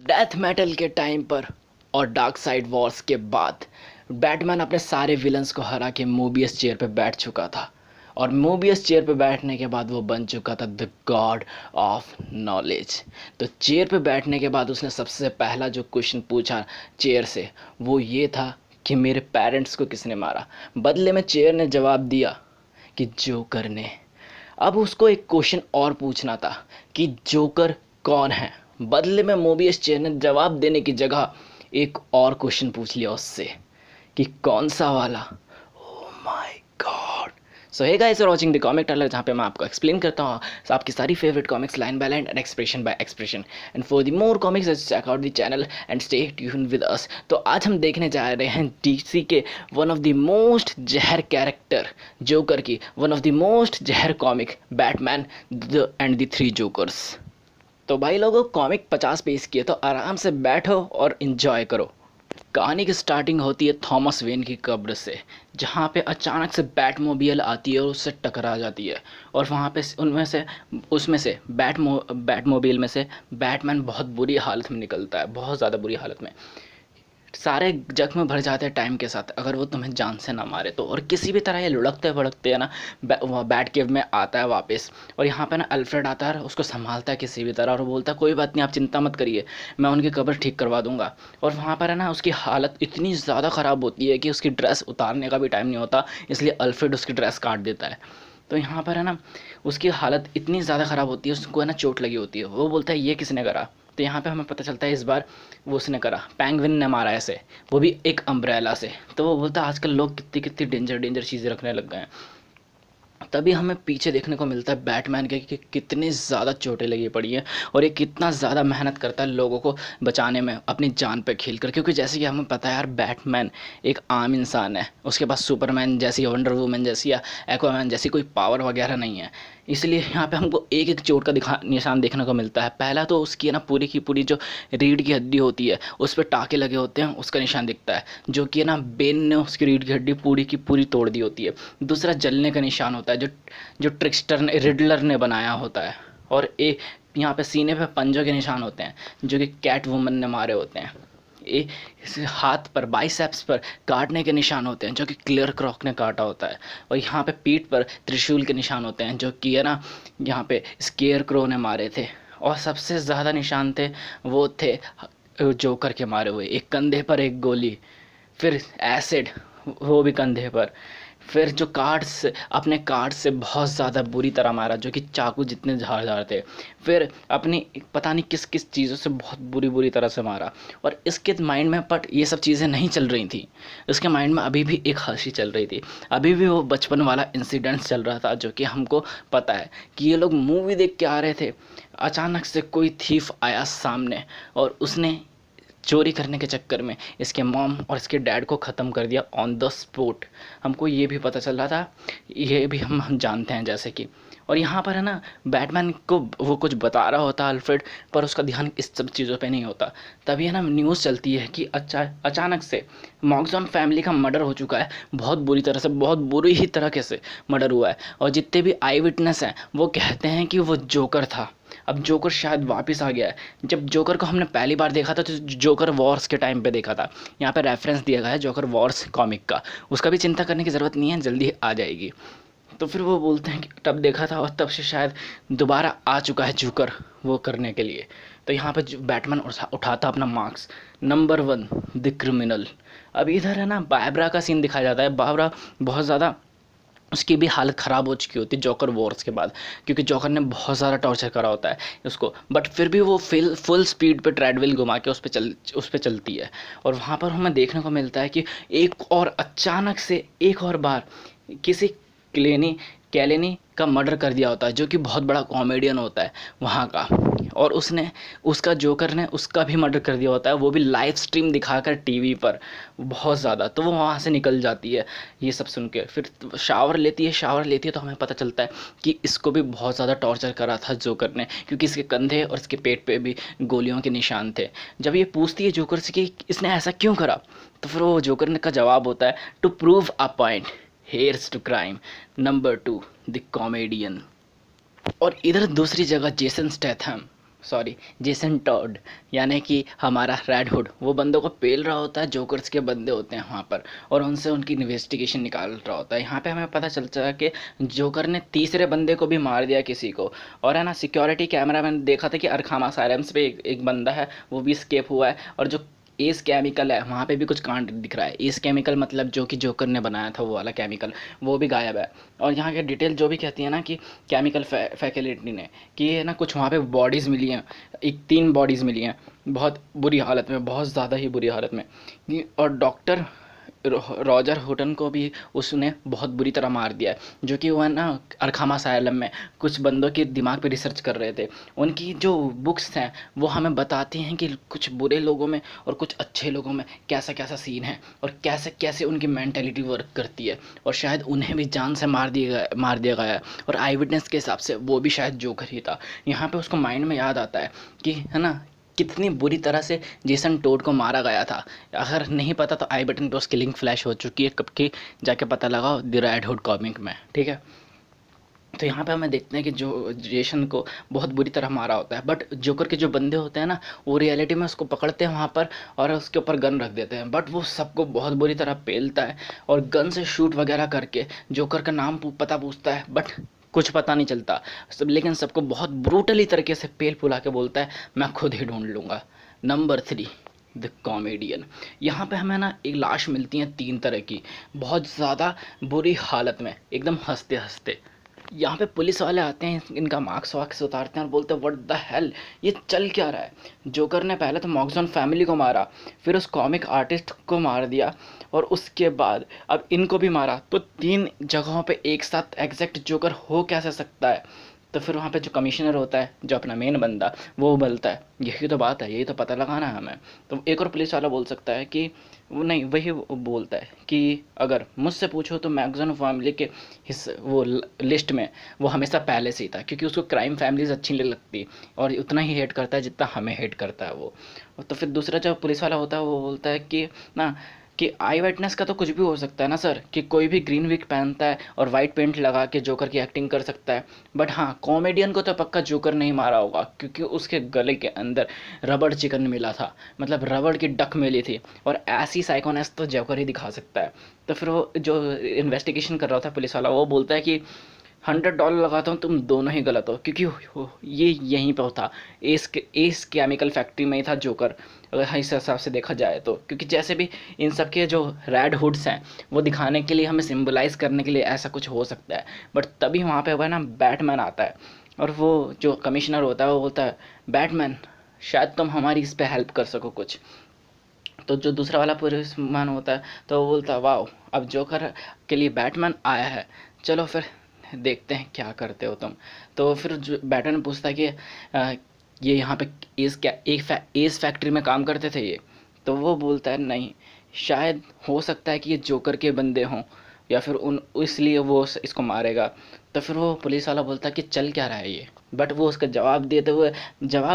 Death metal के time पर और डार्क साइड वॉर्स के बाद बैटमैन अपने सारे विलन्स को हरा के मोबियस चेयर पे बैठ चुका था। और मोबियस चेयर पे बैठने के बाद वो बन चुका था द गॉड ऑफ नॉलेज। तो चेयर पे बैठने के बाद उसने सबसे पहला जो क्वेश्चन पूछा चेयर से वो ये था कि मेरे पेरेंट्स को किसने मारा। बदले में चेयर ने जवाब दिया कि जोकर ने। अब उसको एक क्वेश्चन और पूछना था कि जोकर कौन है। बदले में मोबियस चेयर ने जवाब देने की जगह एक और क्वेश्चन पूछ लिया उससे कि कौन सा वाला। Oh my God. So hey guys, you are watching the comic trailer, जहाँ पे मैं आपको एक्सप्लेन करता हूँ आपकी सारी favourite comics line by line and expression by expression. And for the more comics check out the channel and stay tuned with us. तो आज हम देखने जा रहे हैं डीसी के वन ऑफ द मोस्ट जहर कैरेक्टर जोकर की वन ऑफ द मोस्ट जहर comic Batman and the three jokers. तो भाई लोगों, कॉमिक 50 पेज की है तो आराम से बैठो और इन्जॉय करो। कहानी की स्टार्टिंग होती है थॉमस वेन की कब्र से, जहाँ पे अचानक से बैटमोबियल आती है और उससे टकरा जाती है। और वहाँ पे उसमें से बैटमोबिल में से बैटमैन बहुत बुरी हालत में निकलता है, बहुत ज़्यादा बुरी हालत में। सारे जख्म भर जाते हैं टाइम के साथ अगर वो तुम्हें जान से ना मारे तो। और किसी भी तरह ये लुढ़कते भड़कते है ना बैट केव में आता है वापस। और यहाँ पे ना अल्फ्रेड आता है, उसको संभालता है किसी भी तरह और बोलता है कोई बात नहीं, आप चिंता मत करिए, मैं उनकी कब्र ठीक करवा दूंगा। और वहाँ पर है ना उसकी हालत इतनी ज़्यादा ख़राब होती है कि उसकी ड्रेस उतारने का भी टाइम नहीं होता, इसलिए अल्फ्रेड उसकी ड्रेस काट देता है। तो यहाँ पर है ना उसकी हालत इतनी ज़्यादा ख़राब होती है, उसको है ना चोट लगी होती है। वो बोलता है ये किसने करा। तो यहाँ पे हमें पता चलता है इस बार वो उसने करा, पेंगुइन ने मारा ऐसे, वो भी एक अम्ब्रेला से। तो वो बोलता है आजकल लोग कितनी कितनी डेंजर चीज़ें रखने लग गए हैं। तभी हमें पीछे देखने को मिलता है बैटमैन के कि कितनी ज़्यादा चोटें लगी पड़ी हैं और ये कितना ज़्यादा मेहनत करता है लोगों को बचाने में अपनी जान पे खेल कर। क्योंकि जैसे कि हमें पता है यार, बैटमैन एक आम इंसान है, उसके पास सुपरमैन जैसी, वंडर वुमन जैसी या एक्वामैन जैसी कोई पावर वगैरह नहीं है। इसलिए यहाँ पे हमको एक एक चोट का निशान देखने को मिलता है। पहला तो उसकी है ना पूरी की पूरी जो रीढ़ की हड्डी होती है उस पर टाँके लगे होते हैं, उसका निशान दिखता है, जो कि है ना बेन ने उसकी रीढ़ की हड्डी पूरी की पूरी तोड़ दी होती है। दूसरा जलने का निशान होता है जो जो ट्रिक्स्टर ने, रिडलर ने बनाया होता है। और यहाँ पे सीने पे पंजों के निशान होते हैं जो कि कैट वुमन ने मारे होते हैं। इस हाथ पर बाइसेप्स पर काटने के निशान होते हैं जो कि क्लियर क्रॉक ने काटा होता है। और यहाँ पे पीठ पर त्रिशूल के निशान होते हैं जो कि है ना यहाँ पे स्केयर क्रो ने मारे थे। और सबसे ज़्यादा निशान थे वो थे जोकर के मारे हुए, एक कंधे पर एक गोली, फिर एसिड वो भी कंधे पर, फिर जो कार्ड्स अपने कार्ड से बहुत ज़्यादा बुरी तरह मारा जो कि चाकू जितने धारदार थे, फिर अपनी पता नहीं किस किस चीज़ों से बहुत बुरी बुरी तरह से मारा। और इसके माइंड में बट ये सब चीज़ें नहीं चल रही थी, इसके माइंड में अभी भी एक हंसी चल रही थी, अभी भी वो बचपन वाला इंसिडेंट चल रहा था जो कि हमको पता है कि ये लोग मूवी देख के आ रहे थे, अचानक से कोई थीफ आया सामने और उसने चोरी करने के चक्कर में इसके मॉम और इसके डैड को ख़त्म कर दिया ऑन द स्पॉट। हमको ये भी पता चल रहा था, ये भी हम जानते हैं जैसे कि। और यहाँ पर है ना बैटमैन को वो कुछ बता रहा होता अल्फ्रेड, पर उसका ध्यान इस सब चीज़ों पे नहीं होता। तभी है ना न्यूज़ चलती है कि अचानक से मॉर्गन फैमिली का मर्डर हो चुका है, बहुत बुरी तरह से, बहुत बुरी ही तरीके से मर्डर हुआ है। और जितने भी आई विटनेस हैं वो कहते हैं कि वो जोकर था। अब जोकर शायद वापस आ गया है। जब जोकर को हमने पहली बार देखा था तो जोकर वॉर्स के टाइम पे देखा था, यहाँ पे रेफरेंस दिया गया है जोकर वॉर्स कॉमिक का, उसका भी चिंता करने की ज़रूरत नहीं है, जल्दी आ जाएगी। तो फिर वो बोलते हैं कि तब देखा था और तब से शायद दोबारा आ चुका है जोकर वो करने के लिए। तो यहाँ पे बैटमैन उठाता अपना मार्क्स, नंबर 1 द क्रिमिनल। अब इधर है ना बाबरा का सीन दिखाया जाता है। बाबरा बहुत ज़्यादा उसकी भी हालत ख़राब हो चुकी होती है जोकर वॉर्स के बाद, क्योंकि जोकर ने बहुत ज़्यादा टॉर्चर करा होता है उसको। बट फिर भी वो फुल स्पीड पे ट्रेडमिल घुमा के उस पे चलती है। और वहाँ पर हमें देखने को मिलता है कि एक और अचानक से एक और बार किसी कैलेनी का मर्डर कर दिया होता है जो कि बहुत बड़ा कॉमेडियन होता है वहाँ का। और उसका जोकर ने उसका भी मर्डर कर दिया होता है, वो भी लाइव स्ट्रीम दिखाकर टीवी पर बहुत ज़्यादा। तो वो वहाँ से निकल जाती है ये सब सुन के, फिर शावर लेती है तो हमें पता चलता है कि इसको भी बहुत ज़्यादा टॉर्चर करा था जोकर ने, क्योंकि इसके कंधे और इसके पेट पे भी गोलियों के निशान थे। जब ये पूछती है जोकर से कि इसने ऐसा क्यों करा, तो फिर वो जोकर का जवाब होता है to prove a point, heirs to crime, number 2 the comedian. और इधर दूसरी जगह Jason Statham sorry, Jason Todd, यानी कि हमारा रेड हुड, वो बंदों को पेल रहा होता है, जोकर्स के बंदे होते हैं वहाँ पर, और उनसे उनकी इन्वेस्टिगेशन निकाल रहा होता है। यहाँ पे हमें पता चलता है कि जोकर ने तीसरे बंदे को भी मार दिया किसी को। और है ना, सिक्योरिटी कैमरा मैंने देखा था कि अरखाम असाइलम्स पे एक बंदा है, वो भी स्केप हुआ है। और जो एस केमिकल है वहाँ पे भी कुछ कांड दिख रहा है। एस केमिकल मतलब जो कि जोकर ने बनाया था वो वाला केमिकल, वो भी गायब है। और यहाँ की डिटेल जो भी कहती है ना कि केमिकल फैकल्टी ने कि है ना, कुछ वहाँ पे बॉडीज़ मिली हैं, एक 3 बॉडीज़ मिली हैं बहुत बुरी हालत में, बहुत ज़्यादा ही बुरी हालत में। और डॉक्टर रॉजर हुटन को भी उसने बहुत बुरी तरह मार दिया है, जो कि वह ना अरखामा साइलम में कुछ बंदों के दिमाग पे रिसर्च कर रहे थे। उनकी जो बुक्स हैं वो हमें बताती हैं कि कुछ बुरे लोगों में और कुछ अच्छे लोगों में कैसा कैसा सीन है, और कैसे कैसे उनकी मेंटेलिटी वर्क करती है। और शायद उन्हें भी जान से मार दिया गया है। और आई विटनेस के हिसाब से वो भी शायद जोकर ही था। यहाँ पे उसको माइंड में याद आता है कि है ना, कितनी बुरी तरह से जेसन टोड को मारा गया था। अगर नहीं पता तो आई बटन पे उसकी लिंक फ्लैश हो चुकी है कब की, जाके पता लगाओ द रेड हुड कॉमिक में, ठीक है। तो यहाँ पे हमें देखते हैं कि जो जेसन को बहुत बुरी तरह मारा होता है, बट जोकर के जो बंदे होते हैं ना, वो रियलिटी में उसको पकड़ते हैं वहाँ पर और उसके ऊपर गन रख देते हैं, बट वो सबको बहुत बुरी तरह पेलता है और गन से शूट वगैरह करके जोकर का नाम पता पूछता है, बट कुछ पता नहीं चलता सब, लेकिन सबको बहुत ब्रूटली तरीके से पेल पुला के बोलता है मैं खुद ही ढूंढ लूँगा। Number 3, the comedian. यहाँ पे हमें ना एक लाश मिलती है 3 तरह की, बहुत ज़्यादा बुरी हालत में, एकदम हंसते हंसते। यहाँ पे पुलिस वाले आते हैं, इनका मार्क्स वाक्स उतारते हैं और बोलते हैं व्हाट द हेल, ये चल क्या रहा है। जोकर ने पहले तो मॉक्सॉन फैमिली को मारा, फिर उस कॉमिक आर्टिस्ट को मार दिया, और उसके बाद अब इनको भी मारा। तो 3 जगहों पे एक साथ एग्जैक्ट जोकर हो कैसे सकता है। तो फिर वहाँ पे जो कमिश्नर होता है, जो अपना मेन बंदा, वो बोलता है यही तो बात है, यही तो पता लगाना है हमें। तो एक और पुलिस वाला बोल सकता है कि वो नहीं, वही वो बोलता है कि अगर मुझसे पूछो तो मैगजन फैमिली के वो लिस्ट में वो हमेशा पहले से ही था, क्योंकि उसको क्राइम फैमिलीज अच्छी नहीं लगती और उतना ही हेट करता है जितना हमें हेट करता है वो। तो फिर दूसरा जो पुलिस वाला होता है वो बोलता है कि ना, कि आई वाइटनेस का तो कुछ भी हो सकता है ना सर, कि कोई भी ग्रीन विग पहनता है और वाइट पेंट लगा के जोकर की एक्टिंग कर सकता है, बट हाँ कॉमेडियन को तो पक्का जोकर नहीं मारा होगा, क्योंकि उसके गले के अंदर रबड़ चिकन मिला था, मतलब रबड़ की डक मिली थी, और ऐसी साइकोनेस तो जोकर ही दिखा सकता है। तो फिर वो जो इन्वेस्टिगेशन कर रहा था पुलिस वाला, वो बोलता है कि $100 लगाता हूँ तुम दोनों ही गलत हो, क्योंकि ये यहीं पर था, एस केमिकल फैक्ट्री में ही था जोकर, अगर इस हिसाब से देखा जाए तो। क्योंकि जैसे भी इन सब के जो रेड हुड्स हैं वो दिखाने के लिए, हमें सिंबलाइज करने के लिए ऐसा कुछ हो सकता है, बट तभी वहाँ पे वह ना बैटमैन आता है, और वो जो कमिश्नर होता है वो बोलता है बैटमैन शायद तुम हमारी इस पे हेल्प कर सको कुछ। तो जो दूसरा वाला पुलिसमैन होता है तो वो बोलता है वाओ, अब जोकर के लिए बैटमैन आया है, चलो फिर देखते हैं क्या करते हो तुम। तो फिर जो बैटमैन पूछता है कि ये यहाँ पे एस फैक्ट्री में काम करते थे ये। तो वो बोलता है नहीं, शायद हो सकता है कि ये जोकर के बंदे हों, या फिर उन इसलिए वो इसको मारेगा। तो फिर वो पुलिस वाला बोलता है कि चल क्या रहा है ये, बट वो उसका जवाब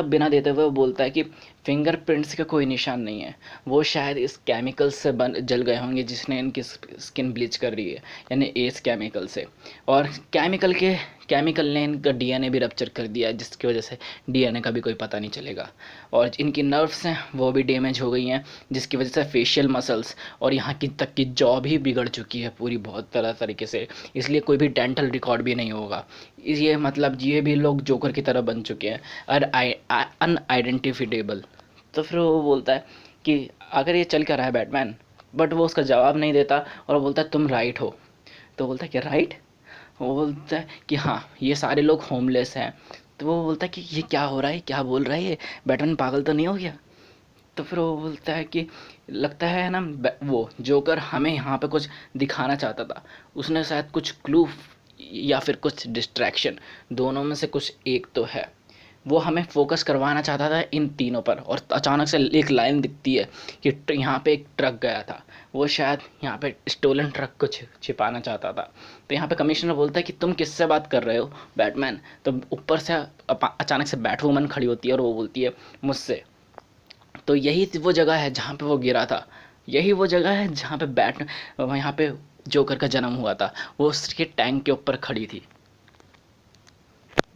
बिना देते हुए वो बोलता है कि फिंगरप्रिंट्स का कोई निशान नहीं है, वो शायद इस केमिकल से जल गए होंगे जिसने इनकी स्किन ब्लीच कर रही है, यानी एस केमिकल से। और केमिकल ने इनका डीएनए भी रप्चर कर दिया है, जिसकी वजह से डीएनए का भी कोई पता नहीं चलेगा। और इनकी नर्व्स हैं वो भी डैमेज हो गई हैं, जिसकी वजह से फेशियल मसल्स और यहाँ की तक की जॉ भी बिगड़ चुकी है पूरी बहुत तरीके से, इसलिए कोई भी डेंटल रिकॉर्ड भी नहीं होगा। ये मतलब ये भी लोग जोकर की तरह बन चुके हैं, अनआइडेंटिफिटेबल। तो फिर वो बोलता है कि अगर ये चल क्या रहा है बैटमैन, बट वो उसका जवाब नहीं देता और वो बोलता है तुम राइट हो। तो बोलता है कि राइट, वो बोलता है कि हाँ ये सारे लोग होमलेस हैं। तो वो बोलता है कि ये क्या हो रहा है, क्या बोल रहा है ये, बैटमैन पागल तो नहीं हो गया। तो फिर वो बोलता है कि लगता है ना वो जोकर हमें यहाँ पे कुछ दिखाना चाहता था, उसने शायद कुछ क्लू या फिर कुछ डिस्ट्रैक्शन, दोनों में से कुछ एक तो है, वो हमें फोकस करवाना चाहता था इन तीनों पर। और अचानक से एक लाइन दिखती है कि यहाँ पे एक ट्रक गया था, वो शायद यहाँ पे स्टोलन ट्रक को छिपाना चाहता था। तो यहाँ पे कमिश्नर बोलता है कि तुम किससे बात कर रहे हो बैटमैन। तो ऊपर से अचानक से बैटवुमन खड़ी होती है और वो बोलती है मुझसे। तो यही वो जगह है जहाँ पे वो गिरा था, यही वो जगह है जहाँ पे यहाँ पे जोकर का जन्म हुआ था, वो उसके टैंक के ऊपर खड़ी थी।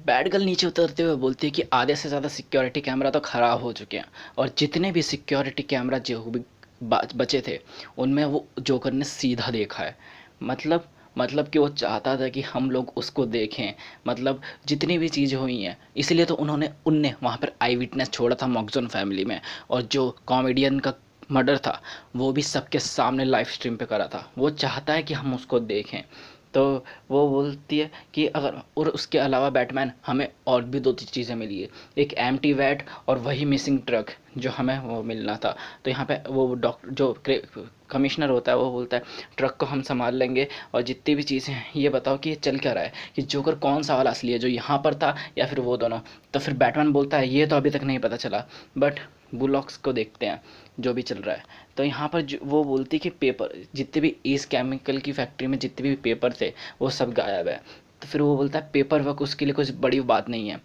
बैड गर्ल नीचे उतरते हुए बोलती है कि आधे से ज़्यादा सिक्योरिटी कैमरा तो ख़राब हो चुके हैं, और जितने भी सिक्योरिटी कैमरा जो भी बचे थे उनमें वो जोकर ने सीधा देखा है। मतलब मतलब कि वो चाहता था कि हम लोग उसको देखें। मतलब जितनी भी चीज़ें हुई हैं, इसलिए तो उनने वहाँ पर आई विटनेस छोड़ा था मॉक्जोन फैमिली में। और जो कॉमेडियन का मर्डर था वो भी सबके सामने लाइव स्ट्रीम पे करा था। वो चाहता है कि हम उसको देखें। तो वो बोलती है कि अगर, और उसके अलावा बैटमैन हमें और भी दो चीज़ें मिली है, एक एम्प्टी वैट और वही मिसिंग ट्रक जो हमें वो मिलना था। तो यहाँ पे वो डॉक्टर जो कमिश्नर होता है वो बोलता है ट्रक को हम संभाल लेंगे, और जितनी भी चीज़ें हैं ये बताओ कि ये चल क्या रहा है, कि जोकर कौन सा वाला असली है, जो यहाँ पर था या फिर वो दोनों। तो फिर बैटमैन बोलता है ये तो अभी तक नहीं पता चला, बट बुलॉक्स को देखते हैं जो भी चल रहा है। तो यहाँ पर वो बोलती कि पेपर जितने भी इस केमिकल की फैक्ट्री में जितने भी पेपर थे वो सब गायब है। तो फिर वो बोलता है पेपर वर्क उसके लिए कुछ बड़ी बात नहीं है।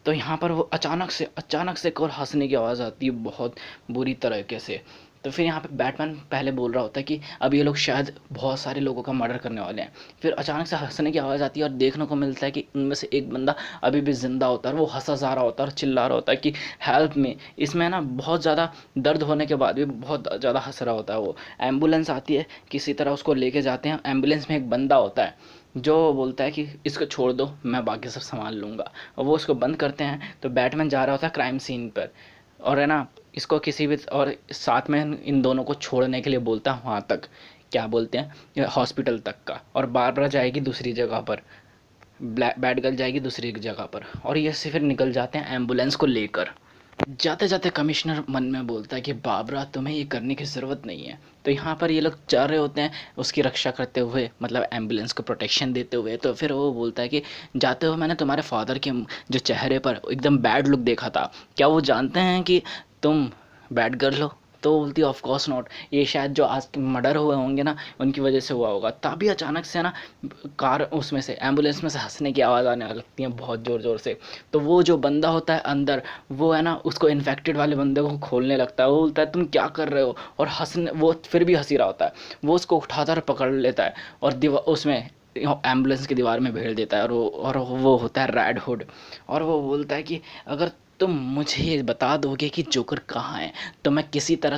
तो यहाँ पर वो अचानक से एक और हंसने की आवाज़ आती है बहुत बुरी तरीके से। तो फिर यहाँ पे बैटमैन पहले बोल रहा होता है कि अब ये लोग शायद बहुत सारे लोगों का मर्डर करने वाले हैं। फिर अचानक से हंसने की आवाज़ आती है और देखने को मिलता है कि उनमें से एक बंदा अभी भी ज़िंदा होता है, वो हंसा जा रहा होता है और चिल्ला रहा होता है कि हेल्प मी। इसमें ना बहुत ज़्यादा दर्द होने के बाद भी बहुत ज़्यादा हंस रहा होता है वो। एम्बुलेंस आती है, किसी तरह उसको लेके जाते हैं। एम्बुलेंस में एक बंदा होता है जो बोलता है कि इसको छोड़ दो, मैं बाकी सब संभाल लूँगा। और वो उसको बंद करते हैं। तो बैटमैन जा रहा होता है क्राइम सीन पर, और है ना इसको किसी भी, और साथ में इन दोनों को छोड़ने के लिए बोलता है वहाँ तक, क्या बोलते हैं, हॉस्पिटल तक का। और बारबरा जाएगी दूसरी जगह पर, बैड गर्ल जाएगी दूसरी जगह पर, और ये से फिर निकल जाते हैं एम्बुलेंस को लेकर। जाते जाते कमिश्नर मन में बोलता है कि बाबरा तुम्हें ये करने की ज़रूरत नहीं है। तो यहाँ पर ये लोग जा रहे होते हैं उसकी रक्षा करते हुए, मतलब एम्बुलेंस को प्रोटेक्शन देते हुए। तो फिर वो बोलता है कि जाते हुए मैंने तुम्हारे फादर के जो चेहरे पर एकदम बैड लुक देखा था, क्या वो जानते हैं कि तुम बैड गर्ल हो? तो वो बोलती है ऑफ कोर्स नॉट, ये शायद जो आज मर्डर हुए होंगे ना उनकी वजह से हुआ होगा। तभी अचानक से ना कार उसमें से एम्बुलेंस में से हंसने की आवाज़ आने लगती है बहुत ज़ोर ज़ोर से। तो वो जो बंदा होता है अंदर, वो है ना उसको इन्फेक्टेड वाले बंदे को खोलने लगता है। वो बोलता है तुम क्या कर रहे हो, और हंसने, वो फिर भी हंसी रहा होता है। वो उसको उठाता और पकड़ लेता है और दीवार उसमें एम्बुलेंस की दीवार में भेड़ देता है। और वो होता है रेड हुड। और वो बोलता है कि अगर तुम मुझे ये बता दोगे कि जोकर कहाँ है तो मैं किसी तरह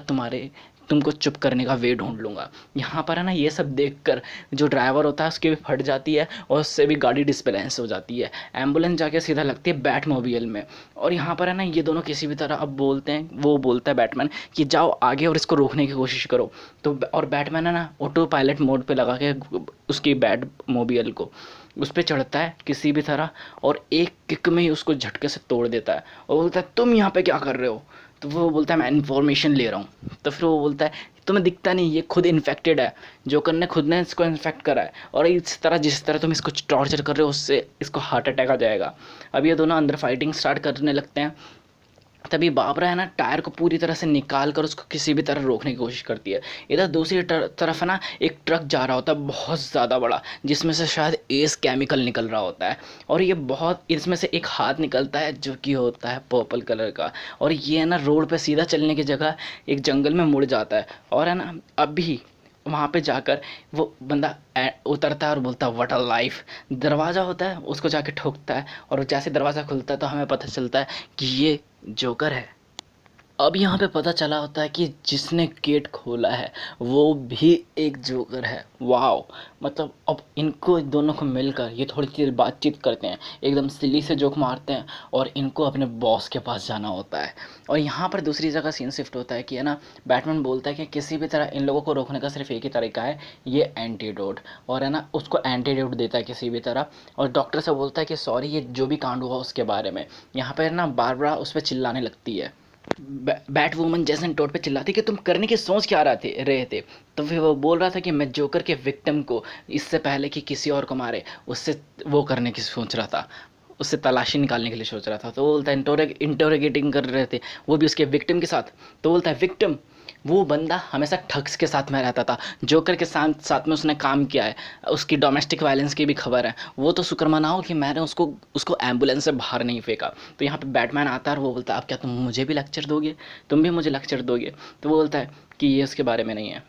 तुमको चुप करने का वे ढूंढ लूँगा। यहाँ पर है ना ये सब देखकर जो ड्राइवर होता है उसकी भी फट जाती है और उससे भी गाड़ी डिसबैलेंस हो जाती है। एम्बुलेंस जाके सीधा लगती है बैट मोबाइल में। और यहाँ पर है ना ये दोनों किसी भी तरह अब बोलते हैं, वो बोलता है बैटमैन कि जाओ आगे और इसको रोकने की कोशिश करो। तो और बैटमैन है ना ऑटो पायलट मोड पे लगा के उसकी बैट मोबाइल को उस पर चढ़ता है किसी भी तरह, और एक किक में ही उसको झटके से तोड़ देता है। और बोलता है तुम यहाँ पे क्या कर रहे हो? तो वो बोलता है मैं इन्फॉर्मेशन ले रहा हूँ। तो फिर वो बोलता है तुम्हें दिखता नहीं ये खुद इन्फेक्टेड है, जोकर ने खुद ने इसको इन्फेक्ट करा है, और इस तरह जिस तरह तुम इसको टॉर्चर कर रहे हो उससे इसको हार्ट अटैक आ जाएगा। अब ये दोनों अंदर फाइटिंग स्टार्ट करने लगते हैं। तभी बाबरा है ना टायर को पूरी तरह से निकाल कर उसको किसी भी तरह रोकने की कोशिश करती है। इधर दूसरी तरफ है ना एक ट्रक जा रहा होता है बहुत ज़्यादा बड़ा, जिसमें से शायद एस केमिकल निकल रहा होता है। और ये बहुत, इसमें से एक हाथ निकलता है जो कि होता है पर्पल कलर का, और ये है ना रोड पे सीधा चलने की जगह एक जंगल में मुड़ जाता है। और है ना अभी वहाँ पे जाकर वो बंदा उतरता है और बोलता है व्हाट अ लाइफ। दरवाज़ा होता है उसको जाके ठोकता है, और जैसे दरवाज़ा खुलता है तो हमें पता चलता है कि ये जोकर है। अब यहाँ पे पता चला होता है कि जिसने गेट खोला है वो भी एक जोकर है। वाओ। मतलब अब इनको दोनों को मिलकर ये थोड़ी देर बातचीत करते हैं, एकदम सिली से जोक मारते हैं, और इनको अपने बॉस के पास जाना होता है। और यहाँ पर दूसरी जगह सीन शिफ्ट होता है कि है ना बैटमैन बोलता है कि किसी भी तरह इन लोगों को रोकने का सिर्फ एक ही तरीका है, ये एंटीडोट। और है ना उसको एंटीडोट देता है किसी भी तरह, और डॉक्टर से बोलता है कि सॉरी ये जो भी कांड हुआ उसके बारे में। यहाँ पर ना बारबरा उस पर चिल्लाने लगती है, बैट वूमन जैसन टोट पे चिल्लाती कि तुम करने की सोच क्या रहे थे। तो फिर वो बोल रहा था कि मैं जोकर के विक्टिम को इससे पहले कि किसी और को मारे उससे वो करने की सोच रहा था, उससे तलाशी निकालने के लिए सोच रहा था। तो वो बोलता है इंटोरोगेटिंग कर रहे थे वो भी उसके विक्टिम के साथ। तो बोलता है विक्टिम वो बंदा हमेशा ठग्स के साथ में रहता था, जोकर के साथ साथ में उसने काम किया है, उसकी डोमेस्टिक वायलेंस की भी खबर है। वो तो शुक्र मनाओ कि मैंने उसको उसको एम्बुलेंस से बाहर नहीं फेंका। तो यहाँ पे बैटमैन आता है और वो बोलता है अब क्या तुम मुझे भी लेक्चर दोगे, तुम भी मुझे लेक्चर दोगे? तो वो बोलता है कि ये उसके बारे में नहीं है,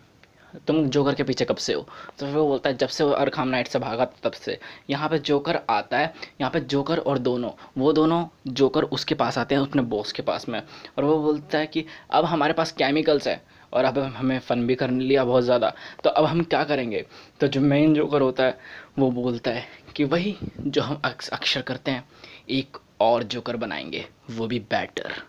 तुम जोकर के पीछे कब से हो? तो फिर वो बोलता है जब से वो अरखाम नाइट से भागा तब से। यहाँ पे जोकर आता है, यहाँ पे जोकर और वो दोनों जोकर उसके पास आते हैं, अपने बॉस के पास में, और वो बोलता है कि अब हमारे पास केमिकल्स है और अब हमें फ़न भी कर लिया बहुत ज़्यादा, तो अब हम क्या करेंगे? तो जो मेन जोकर होता है वो बोलता है कि वही जो हम अक्सर करते हैं, एक और जोकर बनाएंगे, वो भी बेटर।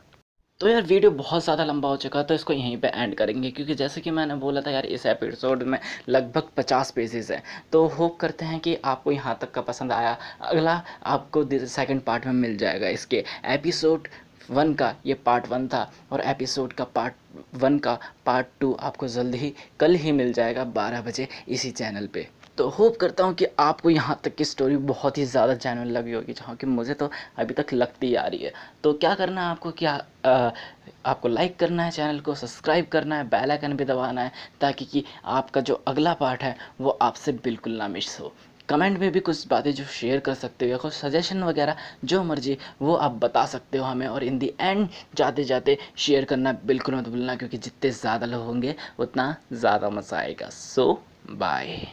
तो यार वीडियो बहुत ज़्यादा लंबा हो चुका है, तो इसको यहीं पे एंड करेंगे, क्योंकि जैसे कि मैंने बोला था यार, इस एपिसोड में लगभग 50 पेजेस हैं। तो होप करते हैं कि आपको यहाँ तक का पसंद आया। अगला आपको सेकंड पार्ट में मिल जाएगा। इसके एपिसोड 1 का ये पार्ट 1 था, और एपिसोड का पार्ट 1 का पार्ट 2 आपको जल्द ही कल ही मिल जाएगा 12 बजे इसी चैनल पे। तो होप करता हूँ कि आपको यहाँ तक की स्टोरी बहुत ही ज़्यादा जेन्युइन लगी होगी, जहाँ कि मुझे तो अभी तक लगती आ रही है। तो क्या करना है आपको, आपको लाइक करना है, चैनल को सब्सक्राइब करना है, बेल आइकन भी दबाना है, ताकि कि आपका जो अगला पार्ट है वो आपसे बिल्कुल ना मिस हो। कमेंट में भी कुछ बातें जो शेयर कर सकते हो, या कुछ सजेशन वगैरह जो मर्जी वो आप बता सकते हो हमें। और इन दी एंड जाते जाते शेयर करना बिल्कुल मत भूलना, क्योंकि जितने ज़्यादा लोग होंगे उतना ज़्यादा मज़ा आएगा। सो बाय।